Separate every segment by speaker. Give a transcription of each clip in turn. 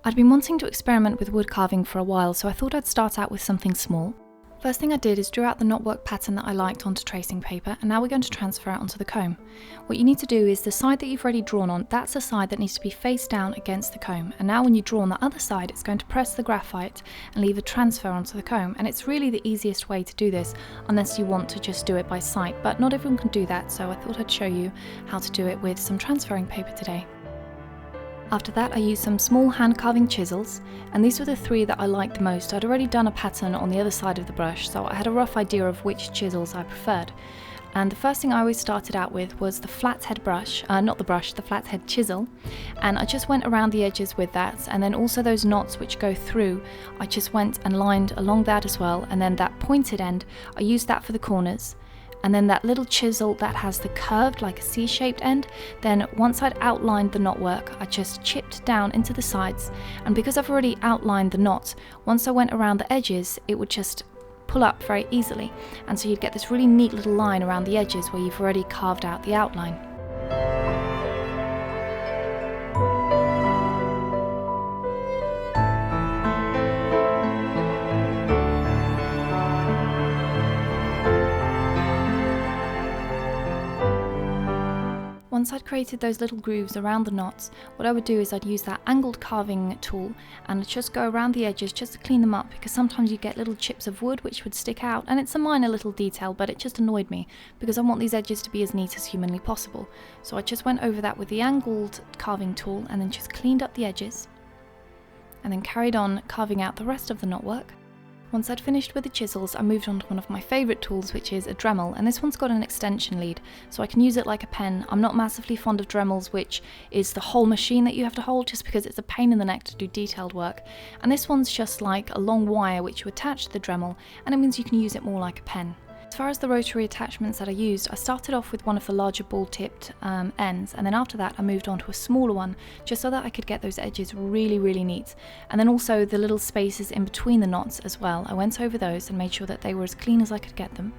Speaker 1: I'd been wanting to experiment with wood carving for a while, so I thought I'd start out with something small. First thing I did is drew out the knotwork pattern that I liked onto tracing paper, and now we're going to transfer it onto the comb. What you need to do is the side that you've already drawn on, that's the side that needs to be face down against the comb. And now when you draw on the other side, it's going to press the graphite and leave a transfer onto the comb. And it's really the easiest way to do this, unless you want to just do it by sight. But not everyone can do that, so I thought I'd show you how to do it with some transferring paper today. After that, I used some small hand carving chisels, and these were the three that I liked the most. I'd already done a pattern on the other side of the brush, so I had a rough idea of which chisels I preferred. And the first thing I always started out with was the flathead brush, the flathead chisel, and I just went around the edges with that, and then also those knots which go through, I just went and lined along that as well, and then that pointed end, I used that for the corners. And then that little chisel that has the curved, like a C-shaped end, then once I'd outlined the knotwork, I just chipped down into the sides, and because I've already outlined the knot, once I went around the edges, it would just pull up very easily, and so you'd get this really neat little line around the edges where you've already carved out the outline. Once I'd created those little grooves around the knots, what I would do is I'd use that angled carving tool and I'd just go around the edges just to clean them up, because sometimes you get little chips of wood which would stick out, and it's a minor little detail, but it just annoyed me because I want these edges to be as neat as humanly possible. So I just went over that with the angled carving tool and then just cleaned up the edges and then carried on carving out the rest of the knotwork. Once I'd finished with the chisels, I moved on to one of my favourite tools, which is a Dremel, and this one's got an extension lead, so I can use it like a pen. I'm not massively fond of Dremels, which is the whole machine that you have to hold, just because it's a pain in the neck to do detailed work. And this one's just like a long wire which you attach to the Dremel, and it means you can use it more like a pen. As far as the rotary attachments that I used, I started off with one of the larger ball-tipped ends, and then after that I moved on to a smaller one, just so that I could get those edges really neat. And then also the little spaces in between the knots as well. I went over those and made sure that they were as clean as I could get them.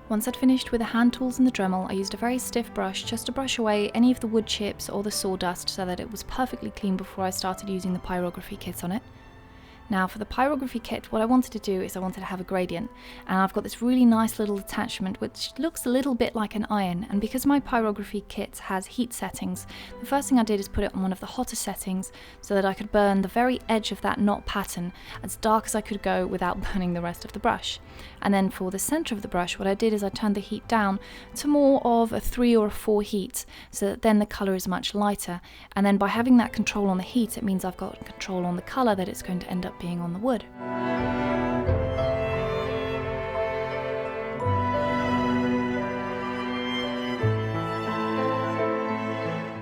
Speaker 1: Once I'd finished with the hand tools and the Dremel, I used a very stiff brush just to brush away any of the wood chips or the sawdust so that it was perfectly clean before I started using the pyrography kit on it. Now for the pyrography kit, what I wanted to do is I wanted to have a gradient, and I've got this really nice little attachment which looks a little bit like an iron, and because my pyrography kit has heat settings, the first thing I did is put it on one of the hotter settings so that I could burn the very edge of that knot pattern as dark as I could go without burning the rest of the brush. And then for the centre of the brush, what I did is I turned the heat down to more of a 3 or a 4 heat, so that then the colour is much lighter, and then by having that control on the heat, it means I've got control on the colour that it's going to end up being on the wood.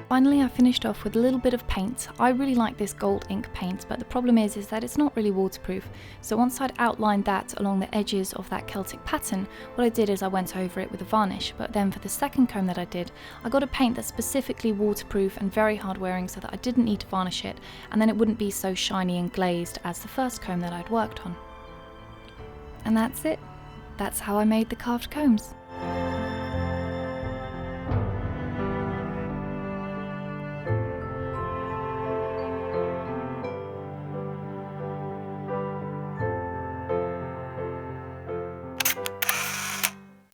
Speaker 1: Finally, I finished off with a little bit of paint. I really like this gold ink paint, but the problem is that it's not really waterproof. So once I'd outlined that along the edges of that Celtic pattern, what I did is I went over it with a varnish. But then for the second comb that I did, I got a paint that's specifically waterproof and very hard wearing so that I didn't need to varnish it, and then it wouldn't be so shiny and glazed as the first comb that I'd worked on. And that's it. That's how I made the carved combs.